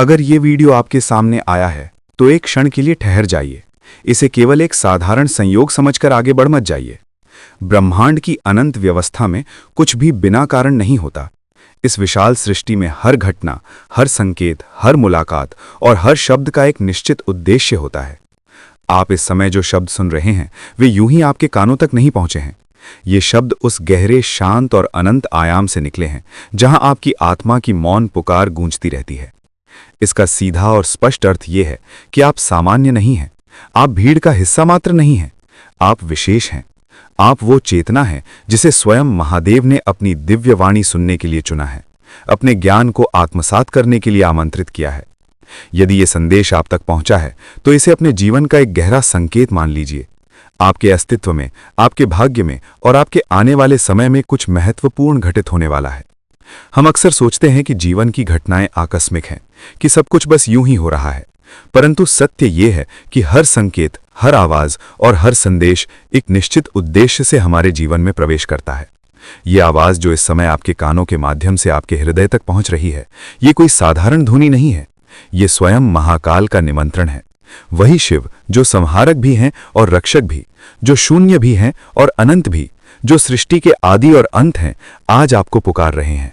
अगर ये वीडियो आपके सामने आया है तो एक क्षण के लिए ठहर जाइए। इसे केवल एक साधारण संयोग समझकर आगे बढ़ मत जाइए। ब्रह्मांड की अनंत व्यवस्था में कुछ भी बिना कारण नहीं होता। इस विशाल सृष्टि में हर घटना, हर संकेत, हर मुलाकात और हर शब्द का एक निश्चित उद्देश्य होता है। आप इस समय जो शब्द सुन रहे हैं वे यूं ही आपके कानों तक नहीं पहुंचे हैं। ये शब्द उस गहरे, शांत और अनंत आयाम से निकले हैं जहां आपकी आत्मा की मौन पुकार गूंजती रहती है। इसका सीधा और स्पष्ट अर्थ यह है कि आप सामान्य नहीं हैं, आप भीड़ का हिस्सा मात्र नहीं हैं, आप विशेष हैं। आप वो चेतना हैं जिसे स्वयं महादेव ने अपनी दिव्य वाणी सुनने के लिए चुना है, अपने ज्ञान को आत्मसात करने के लिए आमंत्रित किया है। यदि ये संदेश आप तक पहुंचा है तो इसे अपने जीवन का एक गहरा संकेत मान लीजिए। आपके अस्तित्व में, आपके भाग्य में और आपके आने वाले समय में कुछ महत्वपूर्ण घटित होने वाला है। हम अक्सर सोचते हैं कि जीवन की घटनाएं आकस्मिक हैं, कि सब कुछ बस यूं ही हो रहा है, परंतु सत्य ये है कि हर संकेत, हर आवाज और हर संदेश एक निश्चित उद्देश्य से हमारे जीवन में प्रवेश करता है। ये आवाज जो इस समय आपके कानों के माध्यम से आपके हृदय तक पहुंच रही है, ये कोई साधारण ध्वनि नहीं है, ये स्वयं महाकाल का निमंत्रण है। वही शिव जो संहारक भी हैं और रक्षक भी, जो शून्य भी हैं और अनंत भी, जो सृष्टि के आदि और अंत हैं, आज आपको पुकार रहे हैं।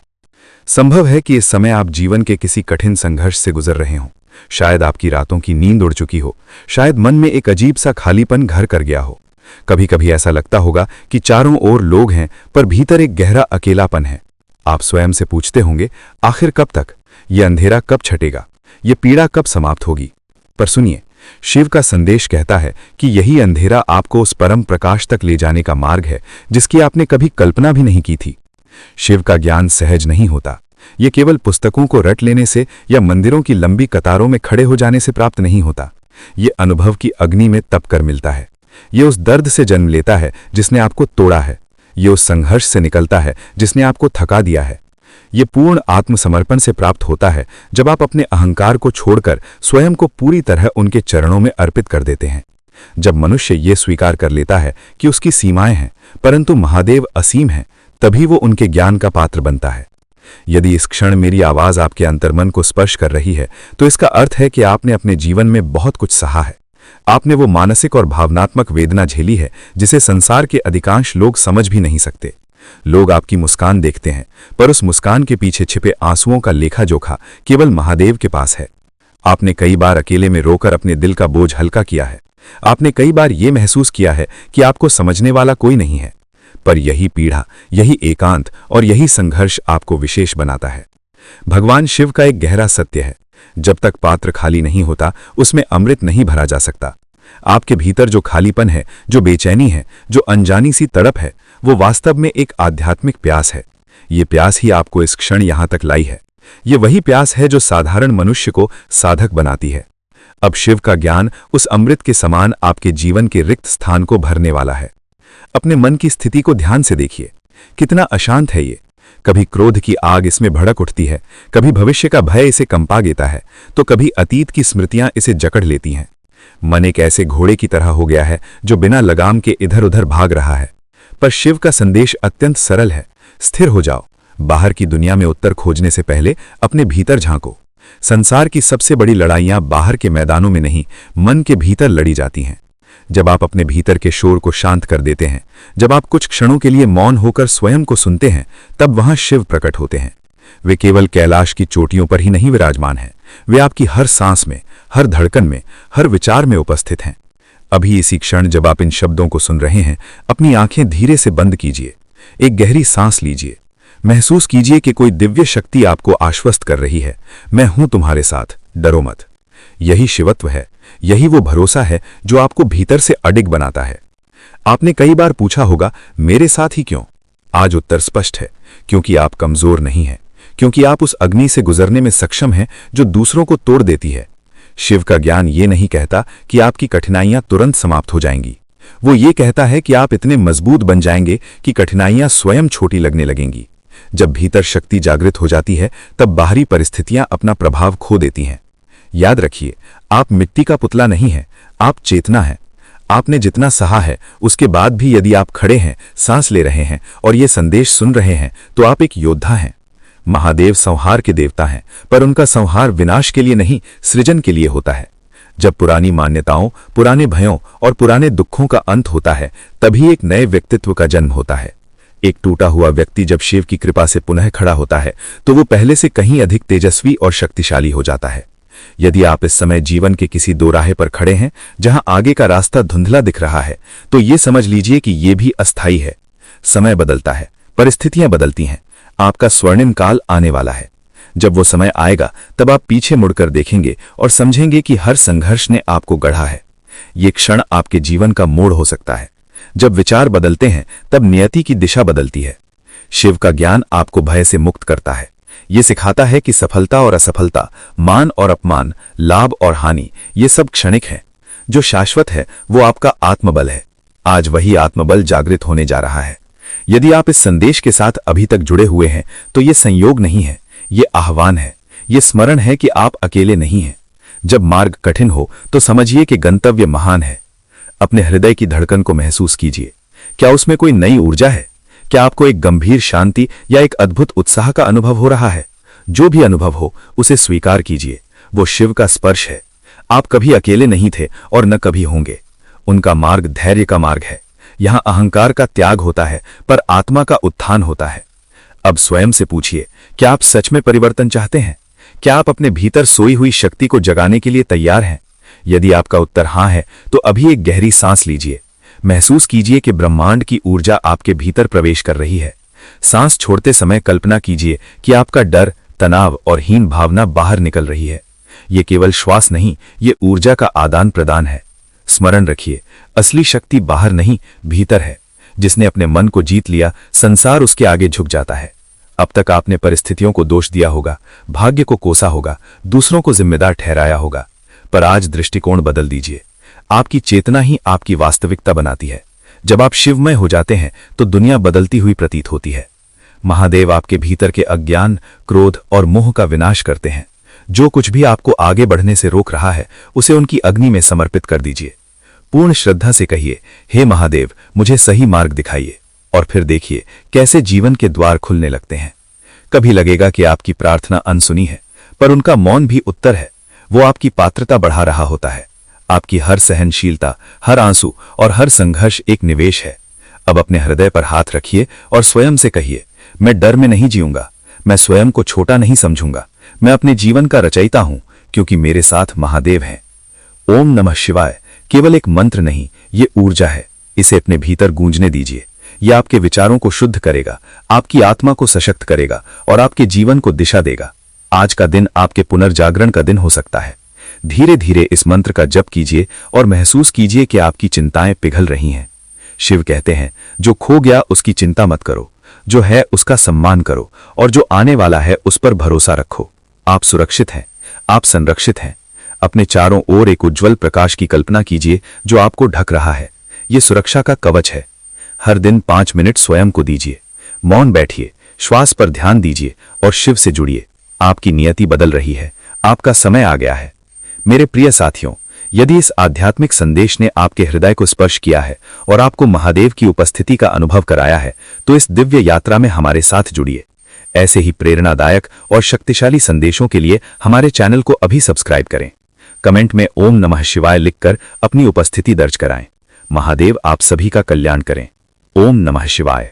संभव है कि इस समय आप जीवन के किसी कठिन संघर्ष से गुजर रहे हों। शायद आपकी रातों की नींद उड़ चुकी हो, शायद मन में एक अजीब सा खालीपन घर कर गया हो। कभी कभी ऐसा लगता होगा कि चारों ओर लोग हैं पर भीतर एक गहरा अकेलापन है। आप स्वयं से पूछते होंगे, आखिर कब तक? ये अंधेरा कब छटेगा? ये पीड़ा कब समाप्त होगी? पर सुनिए, शिव का संदेश कहता है कि यही अंधेरा आपको उस परम प्रकाश तक ले जाने का मार्ग है जिसकी आपने कभी कल्पना भी नहीं की थी। शिव का ज्ञान सहज नहीं होता। ये केवल पुस्तकों को रट लेने से या मंदिरों की लंबी कतारों में खड़े हो जाने से प्राप्त नहीं होता। ये अनुभव की अग्नि में तप कर मिलता है। ये उस दर्द से जन्म लेता है जिसने आपको तोड़ा है। ये उस संघर्ष से निकलता है जिसने आपको थका दिया है। ये पूर्ण आत्मसमर्पण से प्राप्त होता है जब आप अपने अहंकार को छोड़कर स्वयं को पूरी तरह उनके चरणों में अर्पित कर देते हैं। जब मनुष्य ये स्वीकार कर लेता है कि उसकी सीमाएं हैं परंतु महादेव असीम हैं, तभी वो उनके ज्ञान का पात्र बनता है। यदि इस क्षण मेरी आवाज आपके अंतर्मन को स्पर्श कर रही है तो इसका अर्थ है कि आपने अपने जीवन में बहुत कुछ सहा है। आपने वो मानसिक और भावनात्मक वेदना झेली है जिसे संसार के अधिकांश लोग समझ भी नहीं सकते। लोग आपकी मुस्कान देखते हैं पर उस मुस्कान के पीछे छिपे आंसुओं का लेखा जोखा केवल महादेव के पास है। आपने कई बार अकेले में रोकर अपने दिल का बोझ हल्का किया है। आपने कई बार ये महसूस किया है कि आपको समझने वाला कोई नहीं है, पर यही पीड़ा, यही एकांत और यही संघर्ष आपको विशेष बनाता है। भगवान शिव का एक गहरा सत्य है, जब तक पात्र खाली नहीं होता उसमें अमृत नहीं भरा जा सकता। आपके भीतर जो खालीपन है, जो बेचैनी है, जो अनजानी सी तड़प है, वो वास्तव में एक आध्यात्मिक प्यास है। ये प्यास ही आपको इस क्षण यहां तक लाई है। ये वही प्यास है जो साधारण मनुष्य को साधक बनाती है। अब शिव का ज्ञान उस अमृत के समान आपके जीवन के रिक्त स्थान को भरने वाला है। अपने मन की स्थिति को ध्यान से देखिए, कितना अशांत है ये। कभी क्रोध की आग इसमें भड़क उठती है, कभी भविष्य का भय इसे कंपा देता है, तो कभी अतीत की स्मृतियां इसे जकड़ लेती हैं। मन एक ऐसे घोड़े की तरह हो गया है जो बिना लगाम के इधर उधर भाग रहा है। पर शिव का संदेश अत्यंत सरल है, स्थिर हो जाओ। बाहर की दुनिया में उत्तर खोजने से पहले अपने भीतर झांको। संसार की सबसे बड़ी लड़ाइयां बाहर के मैदानों में नहीं, मन के भीतर लड़ी जाती हैं। जब आप अपने भीतर के शोर को शांत कर देते हैं, जब आप कुछ क्षणों के लिए मौन होकर स्वयं को सुनते हैं, तब वहां शिव प्रकट होते हैं। वे केवल कैलाश की चोटियों पर ही नहीं विराजमान हैं, वे आपकी हर सांस में, हर धड़कन में, हर विचार में उपस्थित हैं। अभी इसी क्षण जब आप इन शब्दों को सुन रहे हैं, अपनी आंखें धीरे से बंद कीजिए, एक गहरी सांस लीजिए। महसूस कीजिए कि कोई दिव्य शक्ति आपको आश्वस्त कर रही है, मैं हूं तुम्हारे साथ, डरो मत। यही शिवत्व है, यही वो भरोसा है जो आपको भीतर से अडिग बनाता है। आपने कई बार पूछा होगा, मेरे साथ ही क्यों? आज उत्तर स्पष्ट है, क्योंकि आप कमजोर नहीं हैं, क्योंकि आप उस अग्नि से गुजरने में सक्षम हैं जो दूसरों को तोड़ देती है। शिव का ज्ञान ये नहीं कहता कि आपकी कठिनाइयां तुरंत समाप्त हो जाएंगी। वो ये कहता है कि आप इतने मजबूत बन जाएंगे कि कठिनाइयां स्वयं छोटी लगने लगेंगी। जब भीतर शक्ति जागृत हो जाती है, तब बाहरी परिस्थितियां अपना प्रभाव खो देती हैं। याद रखिए, आप मिट्टी का पुतला नहीं हैं, आप चेतना हैं। आपने जितना सहा है उसके बाद भी यदि आप खड़े हैं, सांस ले रहे हैं और ये संदेश सुन रहे हैं, तो आप एक योद्धा हैं। महादेव संहार के देवता हैं, पर उनका संहार विनाश के लिए नहीं, सृजन के लिए होता है। जब पुरानी मान्यताओं, पुराने भयों और पुराने दुखों का अंत होता है, तभी एक नए व्यक्तित्व का जन्म होता है। एक टूटा हुआ व्यक्ति जब शिव की कृपा से पुनः खड़ा होता है, तो वो पहले से कहीं अधिक तेजस्वी और शक्तिशाली हो जाता है। यदि आप इस समय जीवन के किसी दोराहे पर खड़े हैं, जहां आगे का रास्ता धुंधला दिख रहा है, तो ये समझ लीजिए कि ये भी अस्थायी है। समय बदलता है, परिस्थितियां बदलती हैं, आपका स्वर्णिम काल आने वाला है। जब वो समय आएगा, तब आप पीछे मुड़कर देखेंगे और समझेंगे कि हर संघर्ष ने आपको गढ़ा है। ये क्षण आपके जीवन का मोड़ हो सकता है। जब विचार बदलते हैं, तब नियति की दिशा बदलती है। शिव का ज्ञान आपको भय से मुक्त करता है। ये सिखाता है कि सफलता और असफलता, मान और अपमान, लाभ और हानि, ये सब क्षणिक है। जो शाश्वत है वो आपका आत्मबल है। आज वही आत्मबल जागृत होने जा रहा है। यदि आप इस संदेश के साथ अभी तक जुड़े हुए हैं, तो ये संयोग नहीं है, ये आह्वान है, ये स्मरण है कि आप अकेले नहीं हैं। जब मार्ग कठिन हो तो समझिए कि गंतव्य महान है। अपने हृदय की धड़कन को महसूस कीजिए। क्या उसमें कोई नई ऊर्जा है? क्या आपको एक गंभीर शांति या एक अद्भुत उत्साह का अनुभव हो रहा है? जो भी अनुभव हो, उसे स्वीकार कीजिए। वो शिव का स्पर्श है। आप कभी अकेले नहीं थे और न कभी होंगे। उनका मार्ग धैर्य का मार्ग है। यहां अहंकार का त्याग होता है, पर आत्मा का उत्थान होता है। अब स्वयं से पूछिए, क्या आप सच में परिवर्तन चाहते हैं? क्या आप अपने भीतर सोई हुई शक्ति को जगाने के लिए तैयार हैं? यदि आपका उत्तर हां है, तो अभी एक गहरी सांस लीजिए। महसूस कीजिए कि ब्रह्मांड की ऊर्जा आपके भीतर प्रवेश कर रही है। सांस छोड़ते समय कल्पना कीजिए कि आपका डर, तनाव और हीन भावना बाहर निकल रही है। ये केवल श्वास नहीं, ये ऊर्जा का आदान प्रदान है। स्मरण रखिए, असली शक्ति बाहर नहीं, भीतर है। जिसने अपने मन को जीत लिया, संसार उसके आगे झुक जाता है। अब तक आपने परिस्थितियों को दोष दिया होगा, भाग्य को कोसा होगा, दूसरों को जिम्मेदार ठहराया होगा, पर आज दृष्टिकोण बदल दीजिए। आपकी चेतना ही आपकी वास्तविकता बनाती है। जब आप शिवमय हो जाते हैं, तो दुनिया बदलती हुई प्रतीत होती है। महादेव आपके भीतर के अज्ञान, क्रोध और मोह का विनाश करते हैं। जो कुछ भी आपको आगे बढ़ने से रोक रहा है, उसे उनकी अग्नि में समर्पित कर दीजिए। पूर्ण श्रद्धा से कहिए, हे महादेव, मुझे सही मार्ग दिखाइए। और फिर देखिए कैसे जीवन के द्वार खुलने लगते हैं। कभी लगेगा कि आपकी प्रार्थना अनसुनी है, पर उनका मौन भी उत्तर है। वो आपकी पात्रता बढ़ा रहा होता है। आपकी हर सहनशीलता, हर आंसू और हर संघर्ष एक निवेश है। अब अपने हृदय पर हाथ रखिए और स्वयं से कहिए, मैं डर में नहीं जीऊंगा, मैं स्वयं को छोटा नहीं समझूंगा, मैं अपने जीवन का रचयिता हूं, क्योंकि मेरे साथ महादेव हैं। ओम नमः शिवाय केवल एक मंत्र नहीं, ये ऊर्जा है। इसे अपने भीतर गूंजने दीजिए। यह आपके विचारों को शुद्ध करेगा, आपकी आत्मा को सशक्त करेगा और आपके जीवन को दिशा देगा। आज का दिन आपके पुनर्जागरण का दिन हो सकता है। धीरे धीरे इस मंत्र का जप कीजिए और महसूस कीजिए कि आपकी चिंताएं पिघल रही हैं। शिव कहते हैं, जो खो गया उसकी चिंता मत करो, जो है उसका सम्मान करो, और जो आने वाला है उस पर भरोसा रखो। आप सुरक्षित हैं, आप संरक्षित हैं। अपने चारों ओर एक उज्जवल प्रकाश की कल्पना कीजिए जो आपको ढक रहा है। यह सुरक्षा का कवच है। हर दिन 5 मिनट स्वयं को दीजिए। मौन बैठिए, श्वास पर ध्यान दीजिए और शिव से जुड़िए। आपकी नियति बदल रही है, आपका समय आ गया है। मेरे प्रिय साथियों, यदि इस आध्यात्मिक संदेश ने आपके हृदय को स्पर्श किया है और आपको महादेव की उपस्थिति का अनुभव कराया है, तो इस दिव्य यात्रा में हमारे साथ जुड़िए। ऐसे ही प्रेरणादायक और शक्तिशाली संदेशों के लिए हमारे चैनल को अभी सब्सक्राइब करें। कमेंट में ओम नमः शिवाय लिखकर अपनी उपस्थिति दर्ज कराएं। महादेव आप सभी का कल्याण करें। ओम नमः शिवाय।